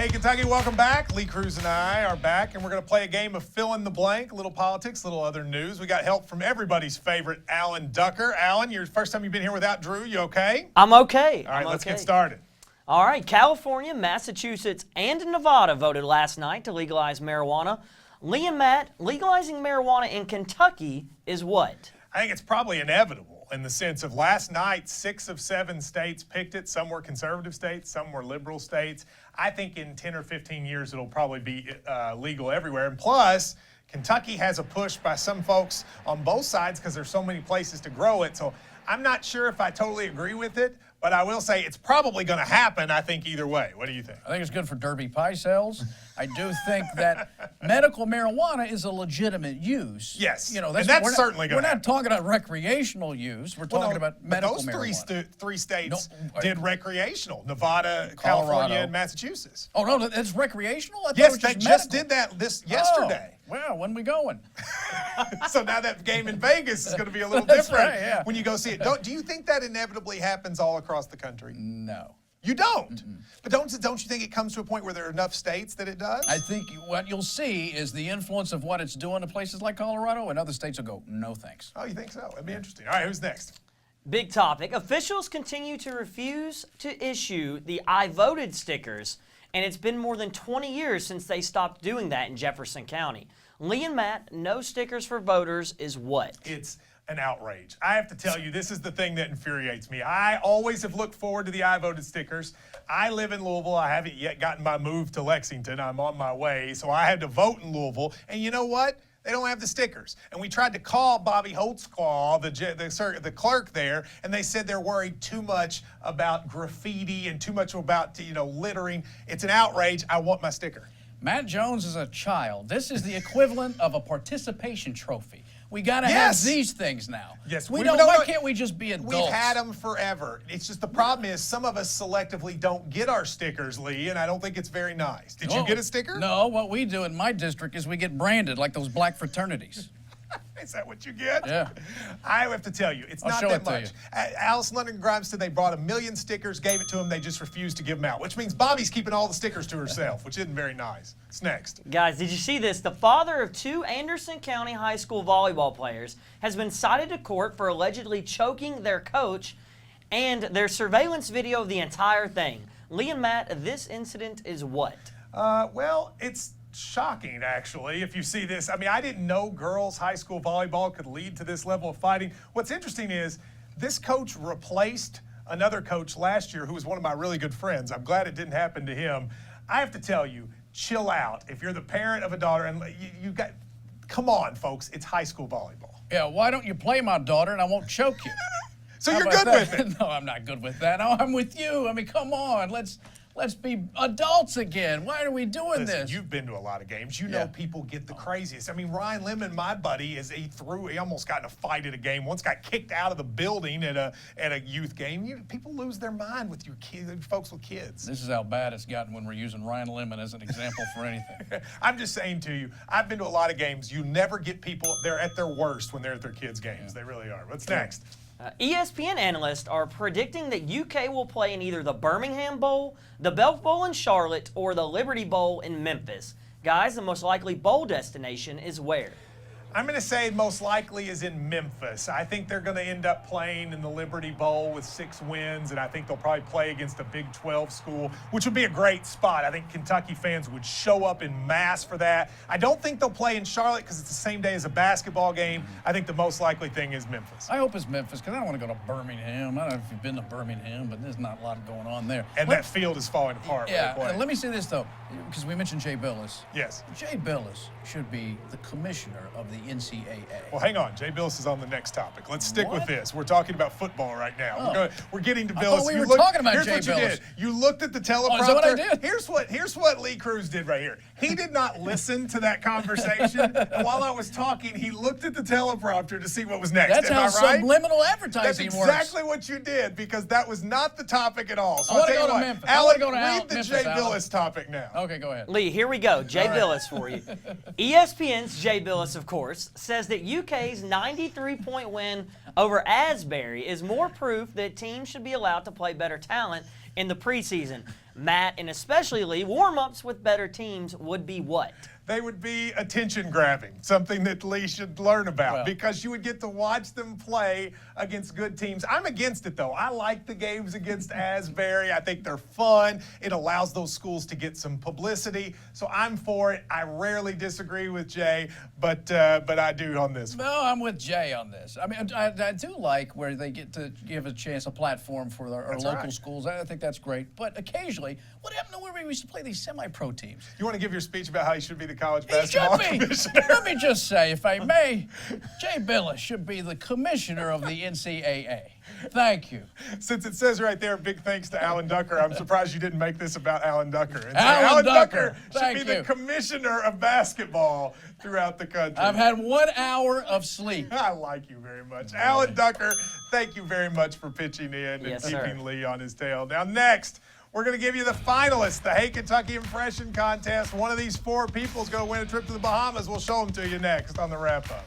Hey, Kentucky, welcome back. Lee Cruse and I are back, and we're going to play a game of fill in the blank, a little politics, a little other news. We got help from everybody's favorite, Alan Ducker. Alan, your first time you've been here without Drew. You okay? I'm okay. All right, let's get started. All right, California, Massachusetts, and Nevada voted last night to legalize marijuana. Lee and Matt, legalizing marijuana in Kentucky is what? I think it's probably inevitable in the sense of last night, 6 of 7 states picked it. Some were conservative states, some were liberal states. I think in 10 or 15 years, it'll probably be legal everywhere. And plus, Kentucky has a push by some folks on both sides because there's so many places to grow it. So I'm not sure if I totally agree with it, but I will say it's probably going to happen, I think, either way. What do you think? I think it's good for Derby pie sales. I do think that medical marijuana is a legitimate use. Yes, you know, that's certainly going to happen. We're not talking about recreational use. We're talking about medical those marijuana. Three states did recreational: Nevada, California, and Massachusetts. Oh, no, that's recreational? I Yes, thought they just did that yesterday. Well, when we going? So now that game in Vegas is going to be a little different when you go see it. Do you think that inevitably happens all across the country? No. You don't? But don't you think it comes to a point where there are enough states that it does? I think what you'll see is the influence of what it's doing to places like Colorado, and other states will go, no thanks. Oh, you think so? That'd be interesting. All right, who's next? Big topic. Officials continue to refuse to issue the I voted stickers, and it's been more than 20 years since they stopped doing that in Jefferson County. Lee and Matt, no stickers for voters is what? It's an outrage. I have to tell you, this is the thing that infuriates me. I always have looked forward to the I voted stickers. I live in Louisville. I haven't yet gotten my move to Lexington. I'm on my way, so I had to vote in Louisville. And you know what? They don't have the stickers. And we tried to call Bobby Holtzclaw, the clerk there, and they said they're worried too much about graffiti and too much about, littering. It's an outrage. I want my sticker. Matt Jones is a child. This is the equivalent of a participation trophy. We got to have these things now. Yes. Why can't we just be adults? We've had them forever. It's just the problem is some of us selectively don't get our stickers, Lee, and I don't think it's very nice. Did you get a sticker? No. What we do in my district is we get branded like those black fraternities. Is that what you get? Yeah. I have to tell you, it's not that much. Alice London Grimes said they brought 1 million stickers, gave it to them, they just refused to give them out, which means Bobby's keeping all the stickers to herself, which isn't very nice. It's next. Guys, did you see this? The father of 2 Anderson County high school volleyball players has been cited to court for allegedly choking their coach, and there's surveillance video of the entire thing. Lee and Matt, this incident is what? Well, it's shocking, actually, if you see this. I mean, I didn't know girls' high school volleyball could lead to this level of fighting. What's interesting is this coach replaced another coach last year who was one of my really good friends. I'm glad it didn't happen to him. I have to tell you, chill out. If you're the parent of a daughter, and you got, come on, folks, it's high school volleyball. Yeah, why don't you play my daughter and I won't choke you? So you're good with it? No, I'm not good with that. No, I'm with you. I mean, come on, let's be adults again. Why are we doing this? You've been to a lot of games. You know people get the craziest. I mean, Ryan Lemon, my buddy, he almost got in a fight at a game. Once got kicked out of the building at a youth game. People lose their mind with your kids, folks with kids. This is how bad it's gotten when we're using Ryan Lemon as an example for anything. I'm just saying to you, I've been to a lot of games. You never get people, they're at their worst when they're at their kids' games. They really are. What's next? ESPN analysts are predicting that UK will play in either the Birmingham Bowl, the Belk Bowl in Charlotte, or the Liberty Bowl in Memphis. Guys, the most likely bowl destination is where? I'm going to say most likely is in Memphis. I think they're going to end up playing in the Liberty Bowl with 6 wins, and I think they'll probably play against a Big 12 school, which would be a great spot. I think Kentucky fans would show up in mass for that. I don't think they'll play in Charlotte because it's the same day as a basketball game. I think the most likely thing is Memphis. I hope it's Memphis because I don't want to go to Birmingham. I don't know if you've been to Birmingham, but there's not a lot going on there. And that field is falling apart. Yeah, let me say this, though, because we mentioned Jay Bilas. Yes. Jay Bilas should be the commissioner of the NCAA. Well, hang on. Jay Bilas is on the next topic. Let's stick with this. We're talking about football right now. We're getting to Bilas. I thought we were talking about Jay Bilas. Here's what you did. You looked at the teleprompter. Is that what I did? Here's what Lee Cruse did right here. He did not listen to that conversation. And while I was talking, he looked at the teleprompter to see what was next. That's how subliminal advertising works. works. That's exactly what you did because that was not the topic at all. So I want to go to Memphis. Alan, read the Jay Bilas topic now. Okay, go ahead. Lee, here we go. Jay Bilas for you. ESPN's Jay Bilas, of course, says that UK's 93-point win over Asbury is more proof that teams should be allowed to play better talent in the preseason. Matt, and especially Lee, warm-ups with better teams would be what? They would be attention grabbing, something that Lee should learn about, Well, because you would get to watch them play against good teams. I'm against it, though. I like the games against Asbury. I think they're fun. It allows those schools to get some publicity, so I'm for it. I rarely disagree with Jay, but I do on this one. No, I'm with Jay on this. I mean, I do like where they get to give a chance, a platform for our local right. schools. I think that's great. But occasionally, what happened to where we used to play these semi-pro teams? You want to give your speech about how you should be the college He basketball should be. commissioner? Let me just say, if I may, Jay Bilas should be the commissioner of the NCAA. Thank you. Since it says right there, big thanks to Alan Ducker, I'm surprised you didn't make this about Alan Ducker. And say, Alan Ducker, should thank be the you. commissioner of basketball throughout the country. I've had 1 hour of sleep. I like you very much. Alan Ducker, thank you very much for pitching in Yes, and sir. keeping Lee on his tail. Now, next, we're going to give you the finalists, the Hey Kentucky Impression Contest. One of these 4 people is going to win a trip to the Bahamas. We'll show them to you next on the wrap-up.